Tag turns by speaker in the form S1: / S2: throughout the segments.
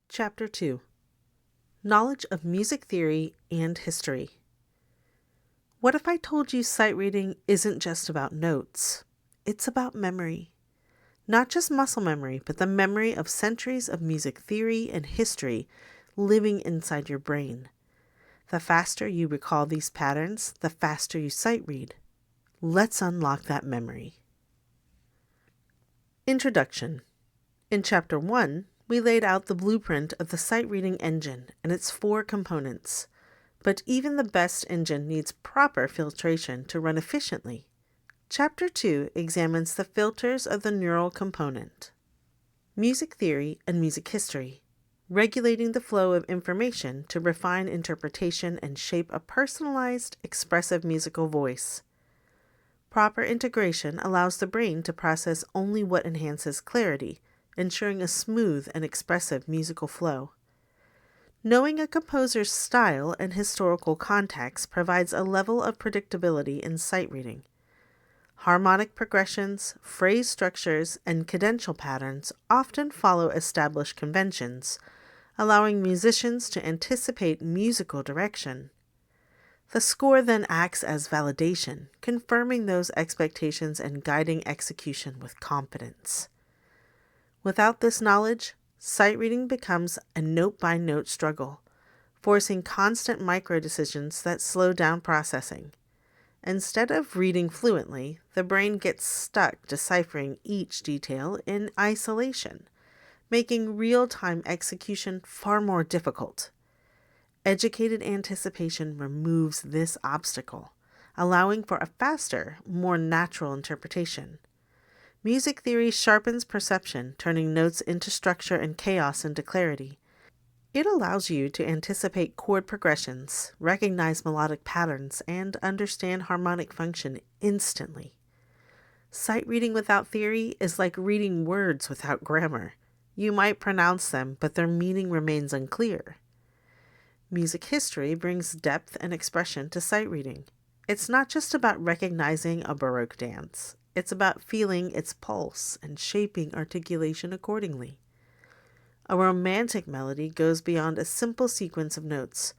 S1: Chapter 2. Knowledge of Music Theory and History. What if I told you sight reading isn't just about notes? It's about memory. Not just muscle memory, but the memory of centuries of music theory and history living inside your brain. The faster you recall these patterns, the faster you sight read. Let's unlock that memory. Introduction. In Chapter 1, we laid out the blueprint of the sight reading engine and its 4 components. But even the best engine needs proper filtration to run efficiently. Chapter 2 examines the filters of the neural component. Music theory and music history. Regulating the flow of information to refine interpretation and shape a personalized, expressive musical voice. Proper integration allows the brain to process only what enhances clarity, ensuring a smooth and expressive musical flow. Knowing a composer's style and historical context provides a level of predictability in sight reading. Harmonic progressions, phrase structures, and cadential patterns often follow established conventions, allowing musicians to anticipate musical direction. The score then acts as validation, confirming those expectations and guiding execution with confidence. Without this knowledge, sight reading becomes a note-by-note struggle, forcing constant micro-decisions that slow down processing. Instead of reading fluently, the brain gets stuck deciphering each detail in isolation, making real-time execution far more difficult. Educated anticipation removes this obstacle, allowing for a faster, more natural interpretation. Music theory sharpens perception, turning notes into structure and chaos into clarity. It allows you to anticipate chord progressions, recognize melodic patterns, and understand harmonic function instantly. Sight reading without theory is like reading words without grammar. You might pronounce them, but their meaning remains unclear. Music history brings depth and expression to sight reading. It's not just about recognizing a Baroque dance. It's about feeling its pulse and shaping articulation accordingly. A romantic melody goes beyond a simple sequence of notes.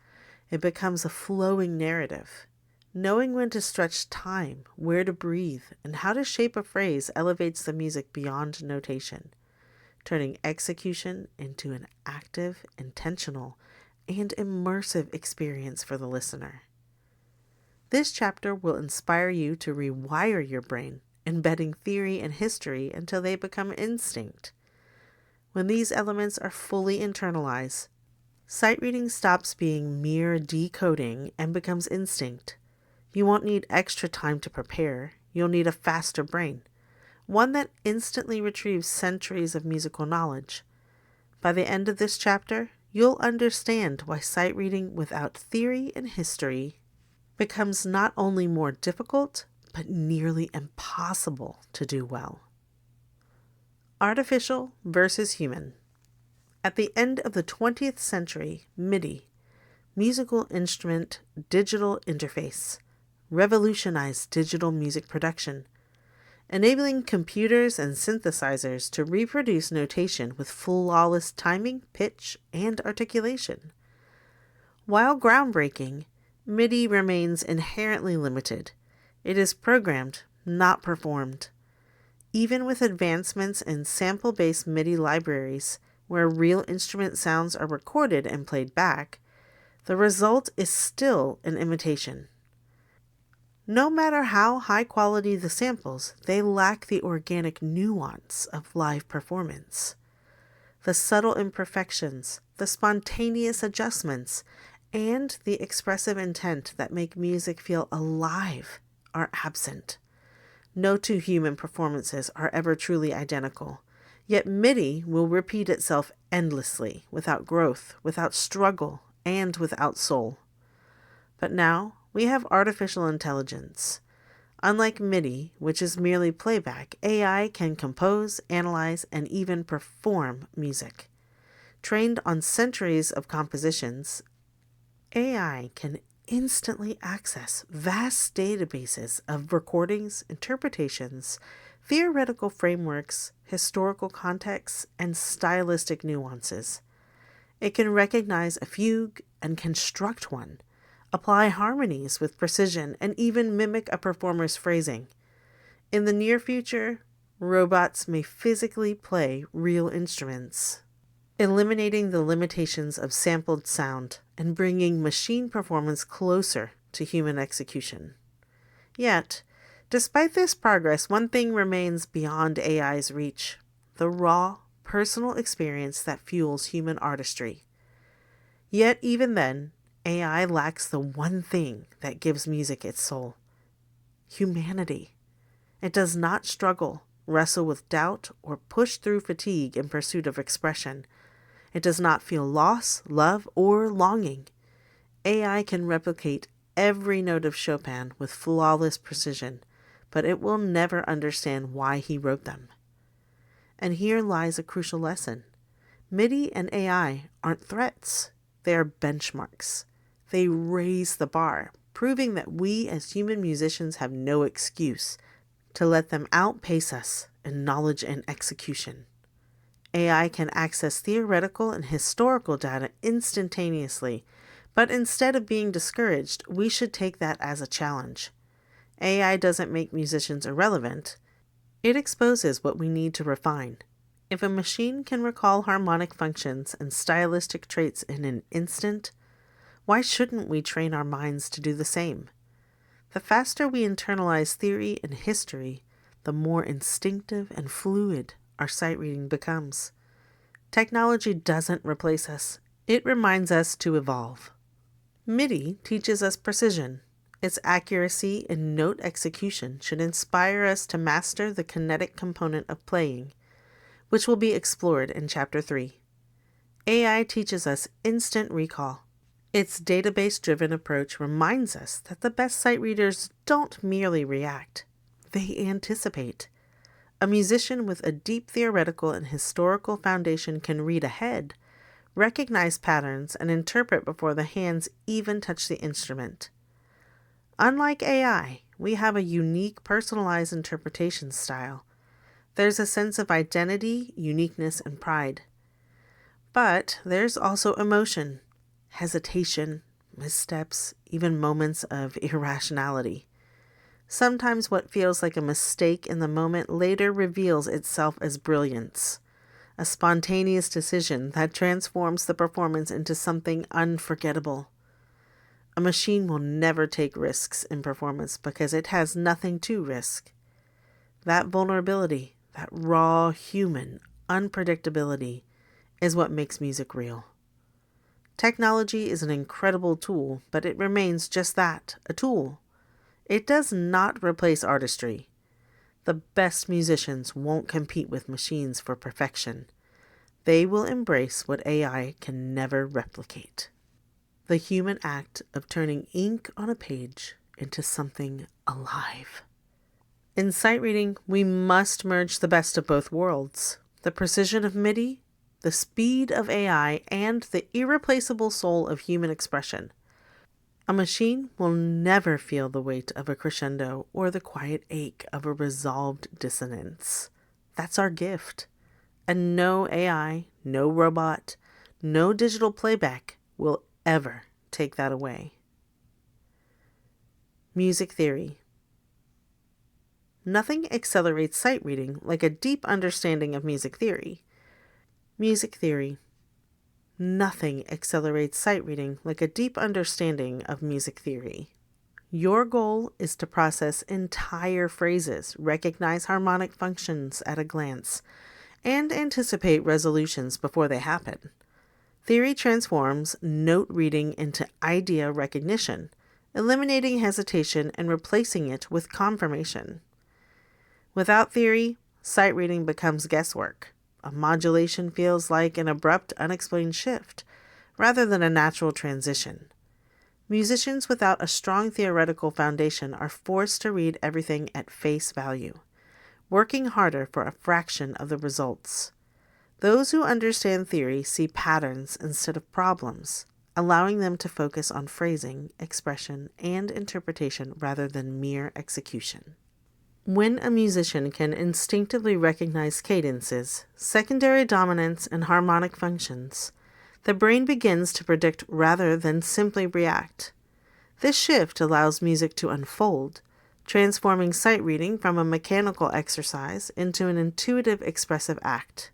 S1: It becomes a flowing narrative. Knowing when to stretch time, where to breathe, and how to shape a phrase elevates the music beyond notation, turning execution into an active, intentional, and immersive experience for the listener. This chapter will inspire you to rewire your brain, embedding theory and history until they become instinct. When these elements are fully internalized, sight reading stops being mere decoding and becomes instinct. You won't need extra time to prepare. You'll need a faster brain, one that instantly retrieves centuries of musical knowledge. By the end of this chapter, you'll understand why sight reading without theory and history becomes not only more difficult, but nearly impossible to do well. Artificial versus human. At the end of the 20th century, MIDI, musical instrument digital interface, revolutionized digital music production, enabling computers and synthesizers to reproduce notation with flawless timing, pitch, and articulation. While groundbreaking, MIDI remains inherently limited. It is programmed, not performed. Even with advancements in sample-based MIDI libraries, where real instrument sounds are recorded and played back, the result is still an imitation. No matter how high quality the samples, they lack the organic nuance of live performance. The subtle imperfections, the spontaneous adjustments, and the expressive intent that make music feel alive are absent. No two human performances are ever truly identical, yet MIDI will repeat itself endlessly, without growth, without struggle, and without soul. But now we have artificial intelligence. Unlike MIDI, which is merely playback, AI can compose, analyze, and even perform music. Trained on centuries of compositions, AI can instantly access vast databases of recordings, interpretations, theoretical frameworks, historical contexts, and stylistic nuances. It can recognize a fugue and construct one, apply harmonies with precision, and even mimic a performer's phrasing. In the near future, robots may physically play real instruments, eliminating the limitations of sampled sound and bringing machine performance closer to human execution. Yet, despite this progress, one thing remains beyond AI's reach: the raw, personal experience that fuels human artistry. Yet, even then, AI lacks the one thing that gives music its soul: humanity. It does not struggle, wrestle with doubt, or push through fatigue in pursuit of expression. It does not feel loss, love, or longing. AI can replicate every note of Chopin with flawless precision, but it will never understand why he wrote them. And here lies a crucial lesson. MIDI and AI aren't threats. They are benchmarks. They raise the bar, proving that we as human musicians have no excuse to let them outpace us in knowledge and execution. AI can access theoretical and historical data instantaneously, but instead of being discouraged, we should take that as a challenge. AI doesn't make musicians irrelevant. It exposes what we need to refine. If a machine can recall harmonic functions and stylistic traits in an instant, why shouldn't we train our minds to do the same? The faster we internalize theory and history, the more instinctive and fluid our sight reading becomes. Technology doesn't replace us. It reminds us to evolve. MIDI teaches us precision. Its accuracy in note execution should inspire us to master the kinetic component of playing, which will be explored in Chapter 3. AI teaches us instant recall. Its database-driven approach reminds us that the best sight readers don't merely react, they anticipate. A musician with a deep theoretical and historical foundation can read ahead, recognize patterns, and interpret before the hands even touch the instrument. Unlike AI, we have a unique personalized interpretation style. There's a sense of identity, uniqueness, and pride. But there's also emotion, hesitation, missteps, even moments of irrationality. Sometimes what feels like a mistake in the moment later reveals itself as brilliance, a spontaneous decision that transforms the performance into something unforgettable. A machine will never take risks in performance because it has nothing to risk. That vulnerability, that raw human unpredictability, is what makes music real. Technology is an incredible tool, but it remains just that, a tool. It does not replace artistry. The best musicians won't compete with machines for perfection. They will embrace what AI can never replicate: the human act of turning ink on a page into something alive. In sight reading, we must merge the best of both worlds: the precision of MIDI, the speed of AI, and the irreplaceable soul of human expression. A machine will never feel the weight of a crescendo or the quiet ache of a resolved dissonance. That's our gift. And no AI, no robot, no digital playback will ever take that away. Music theory. Nothing accelerates sight reading like a deep understanding of music theory. Music theory. Nothing accelerates sight reading like a deep understanding of music theory. Your goal is to process entire phrases, recognize harmonic functions at a glance, and anticipate resolutions before they happen. Theory transforms note reading into idea recognition, eliminating hesitation and replacing it with confirmation. Without theory, sight reading becomes guesswork. A modulation feels like an abrupt, unexplained shift, rather than a natural transition. Musicians without a strong theoretical foundation are forced to read everything at face value, working harder for a fraction of the results. Those who understand theory see patterns instead of problems, allowing them to focus on phrasing, expression, and interpretation rather than mere execution. When a musician can instinctively recognize cadences, secondary dominants, and harmonic functions, The brain begins to predict rather than simply react. This shift allows music to unfold, transforming sight reading from a mechanical exercise into an intuitive expressive act.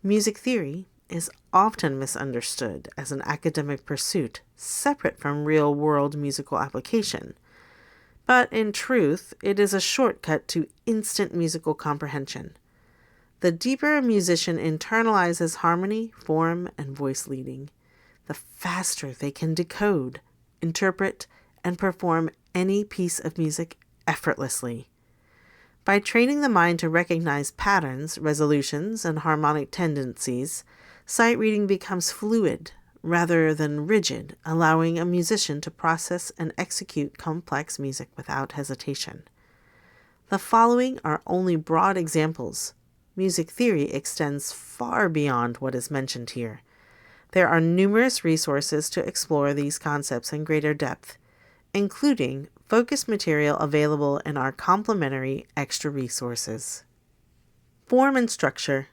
S1: Music theory is often misunderstood as an academic pursuit separate from real-world musical application. But in truth, it is a shortcut to instant musical comprehension. The deeper a musician internalizes harmony, form, and voice leading, the faster they can decode, interpret, and perform any piece of music effortlessly. By training the mind to recognize patterns, resolutions, and harmonic tendencies, sight reading becomes fluid rather than rigid, allowing a musician to process and execute complex music without hesitation. The following are only broad examples. Music theory extends far beyond what is mentioned here. There are numerous resources to explore these concepts in greater depth, including focused material available in our complementary extra resources. Form and structure.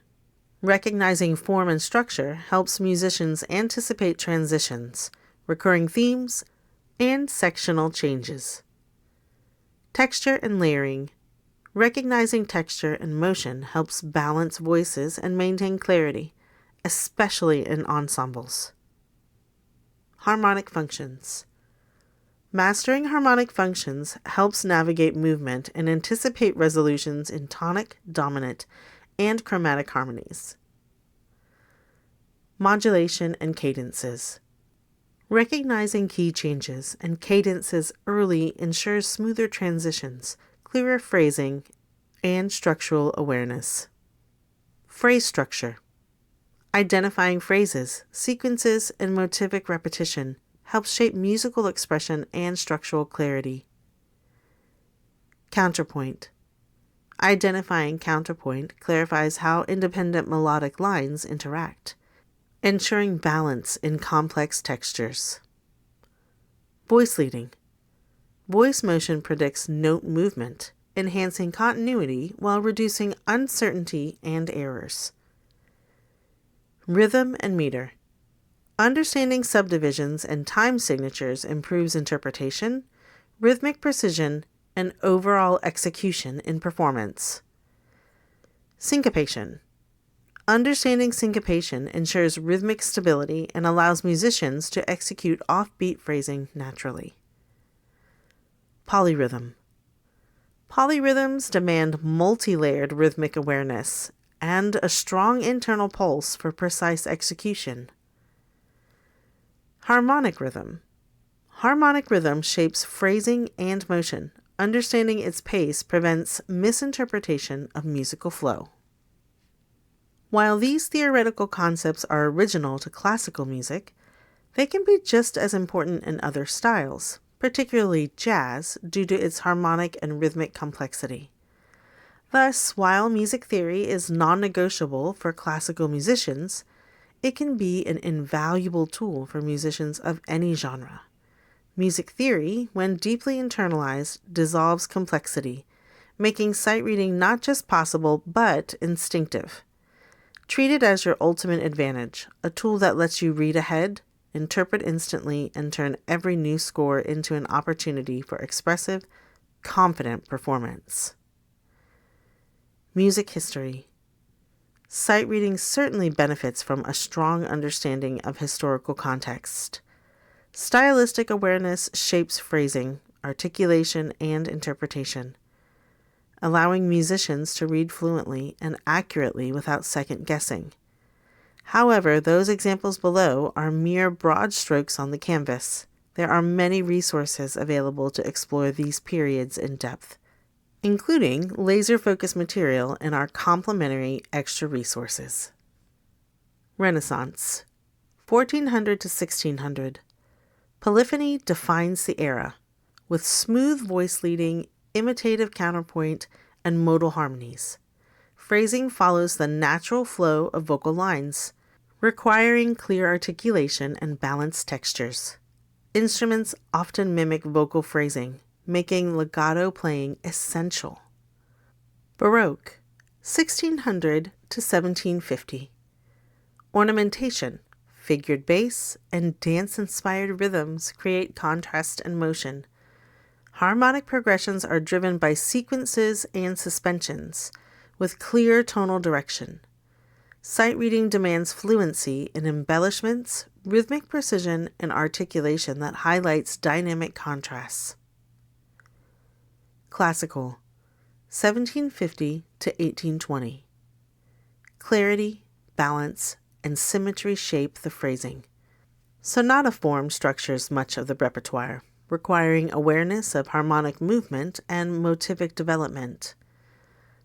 S1: Recognizing form and structure helps musicians anticipate transitions, recurring themes, and sectional changes. Texture and layering. Recognizing texture and motion helps balance voices and maintain clarity, especially in ensembles. Harmonic functions. Mastering harmonic functions helps navigate movement and anticipate resolutions in tonic, dominant, and chromatic harmonies. Modulation and cadences. Recognizing key changes and cadences early ensures smoother transitions, clearer phrasing, and structural awareness. Phrase structure. Identifying phrases, sequences, and motivic repetition helps shape musical expression and structural clarity. Counterpoint. Identifying counterpoint clarifies how independent melodic lines interact, ensuring balance in complex textures. Voice leading. Voice motion predicts note movement, enhancing continuity while reducing uncertainty and errors. Rhythm and meter. Understanding subdivisions and time signatures improves interpretation, rhythmic precision, and overall execution in performance. Syncopation. Understanding syncopation ensures rhythmic stability and allows musicians to execute offbeat phrasing naturally. Polyrhythm. Polyrhythms demand multi-layered rhythmic awareness and a strong internal pulse for precise execution. Harmonic rhythm. Harmonic rhythm shapes phrasing and motion. Understanding its pace prevents misinterpretation of musical flow. While these theoretical concepts are original to classical music, they can be just as important in other styles, particularly jazz, due to its harmonic and rhythmic complexity. Thus, while music theory is non-negotiable for classical musicians, it can be an invaluable tool for musicians of any genre. Music theory, when deeply internalized, dissolves complexity, making sight reading not just possible, but instinctive. Treat it as your ultimate advantage, a tool that lets you read ahead, interpret instantly, and turn every new score into an opportunity for expressive, confident performance. Music history. Sight reading certainly benefits from a strong understanding of historical context. Stylistic awareness shapes phrasing, articulation, and interpretation, allowing musicians to read fluently and accurately without second guessing. However, those examples below are mere broad strokes on the canvas. There are many resources available to explore these periods in depth, including laser-focused material in our complementary extra resources. Renaissance, 1400 to 1600. Polyphony defines the era, with smooth voice leading, imitative counterpoint, and modal harmonies. Phrasing follows the natural flow of vocal lines, requiring clear articulation and balanced textures. Instruments often mimic vocal phrasing, making legato playing essential. Baroque, 1600 to 1750. Ornamentation, figured bass, and dance-inspired rhythms create contrast and motion. Harmonic progressions are driven by sequences and suspensions, with clear tonal direction. Sight reading demands fluency in embellishments, rhythmic precision, and articulation that highlights dynamic contrasts. Classical, 1750 to 1820. Clarity, balance, and symmetry shape the phrasing. Sonata form structures much of the repertoire, requiring awareness of harmonic movement and motivic development.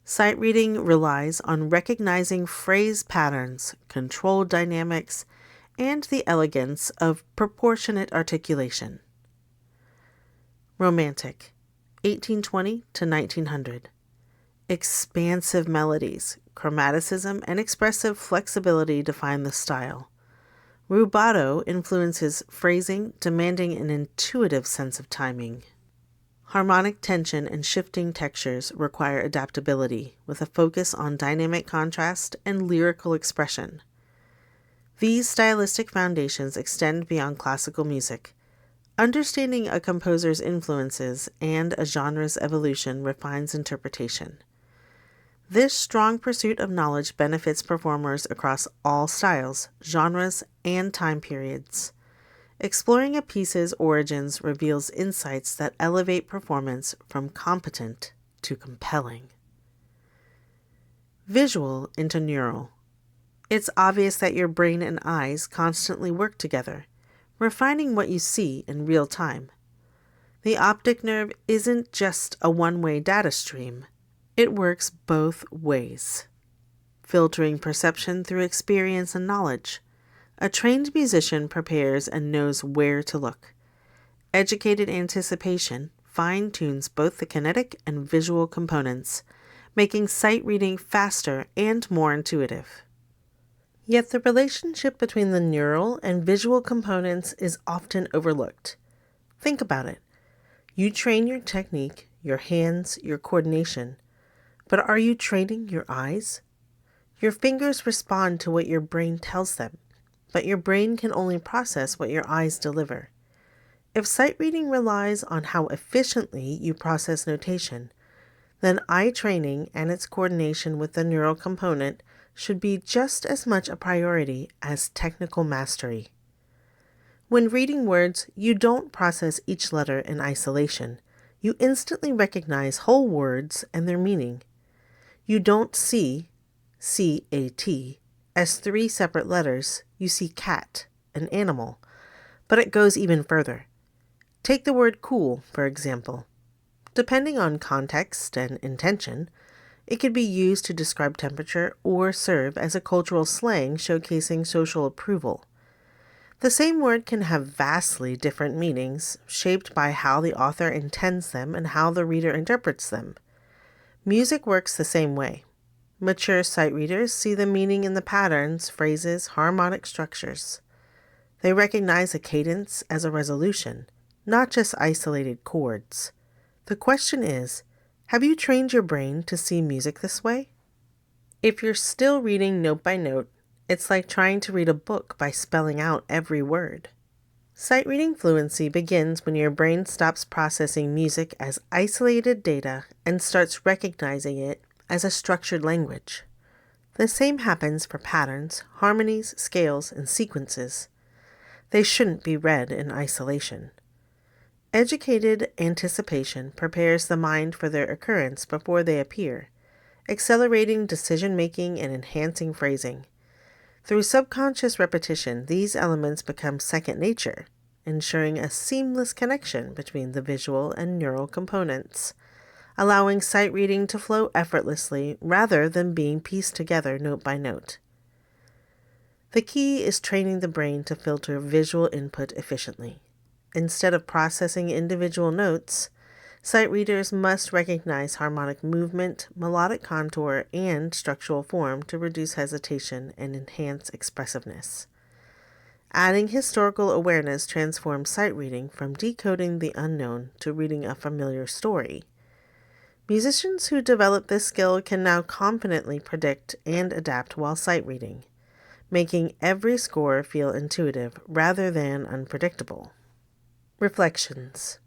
S1: Sight reading relies on recognizing phrase patterns, controlled dynamics, and the elegance of proportionate articulation. Romantic, 1820 to 1900. Expansive melodies, chromaticism, and expressive flexibility define the style. Rubato influences phrasing, demanding an intuitive sense of timing. Harmonic tension and shifting textures require adaptability, with a focus on dynamic contrast and lyrical expression. These stylistic foundations extend beyond classical music. Understanding a composer's influences and a genre's evolution refines interpretation. This strong pursuit of knowledge benefits performers across all styles, genres, and time periods. Exploring a piece's origins reveals insights that elevate performance from competent to compelling. Visual into neural. It's obvious that your brain and eyes constantly work together, refining what you see in real time. The optic nerve isn't just a one-way data stream. It works both ways, filtering perception through experience and knowledge. A trained musician prepares and knows where to look. Educated anticipation fine-tunes both the kinetic and visual components, making sight reading faster and more intuitive. Yet the relationship between the neural and visual components is often overlooked. Think about it. You train your technique, your hands, your coordination. But are you training your eyes? Your fingers respond to what your brain tells them, but your brain can only process what your eyes deliver. If sight reading relies on how efficiently you process notation, then eye training and its coordination with the neural component should be just as much a priority as technical mastery. When reading words, you don't process each letter in isolation. You instantly recognize whole words and their meaning. You don't see C-A-T as three separate letters. You see cat, an animal. But it goes even further. Take the word cool, for example. Depending on context and intention, it could be used to describe temperature or serve as a cultural slang showcasing social approval. The same word can have vastly different meanings, shaped by how the author intends them and how the reader interprets them. Music works the same way. Mature sight readers see the meaning in the patterns, phrases, harmonic structures. They recognize a cadence as a resolution, not just isolated chords. The question is, have you trained your brain to see music this way? If you're still reading note by note, it's like trying to read a book by spelling out every word. Sight reading fluency begins when your brain stops processing music as isolated data and starts recognizing it as a structured language. The same happens for patterns, harmonies, scales, and sequences. They shouldn't be read in isolation. Educated anticipation prepares the mind for their occurrence before they appear, accelerating decision-making and enhancing phrasing. Through subconscious repetition, these elements become second nature, ensuring a seamless connection between the visual and neural components, allowing sight reading to flow effortlessly rather than being pieced together note by note. The key is training the brain to filter visual input efficiently. Instead of processing individual notes, sight readers must recognize harmonic movement, melodic contour, and structural form to reduce hesitation and enhance expressiveness. Adding historical awareness transforms sight reading from decoding the unknown to reading a familiar story. Musicians who develop this skill can now confidently predict and adapt while sight reading, making every score feel intuitive rather than unpredictable. Reflections.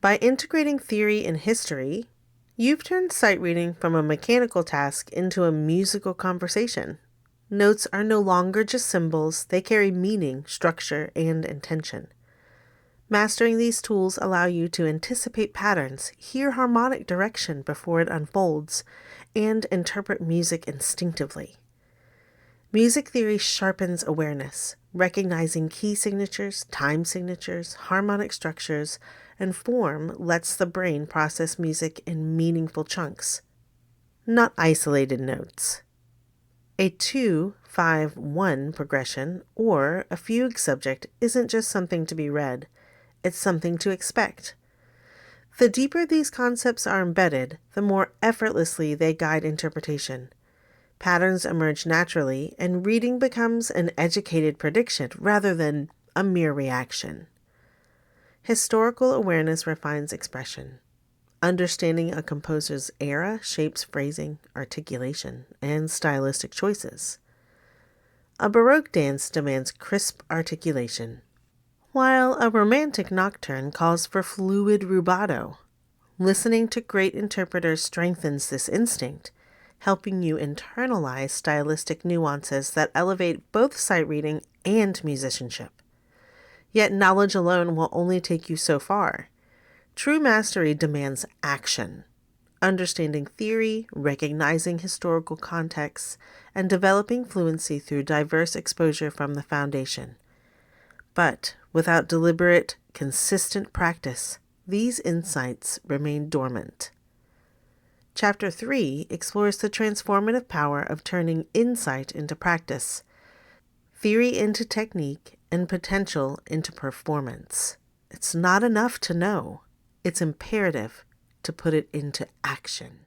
S1: By integrating theory and history, you've turned sight reading from a mechanical task into a musical conversation. Notes are no longer just symbols, they carry meaning, structure, and intention. Mastering these tools allow you to anticipate patterns, hear harmonic direction before it unfolds, and interpret music instinctively. Music theory sharpens awareness, recognizing key signatures, time signatures, harmonic structures, and form lets the brain process music in meaningful chunks, not isolated notes. A 2-5-1 progression or a fugue subject isn't just something to be read, it's something to expect. The deeper these concepts are embedded, the more effortlessly they guide interpretation. Patterns emerge naturally, and reading becomes an educated prediction rather than a mere reaction. Historical awareness refines expression. Understanding a composer's era shapes phrasing, articulation, and stylistic choices. A Baroque dance demands crisp articulation, while a romantic nocturne calls for fluid rubato. Listening to great interpreters strengthens this instinct, helping you internalize stylistic nuances that elevate both sight reading and musicianship. Yet knowledge alone will only take you so far. True mastery demands action. Understanding theory, recognizing historical contexts, and developing fluency through diverse exposure from the foundation. But without deliberate, consistent practice, these insights remain dormant. Chapter 3 explores the transformative power of turning insight into practice, theory into technique, and potential into performance. It's not enough to know. It's imperative to put it into action.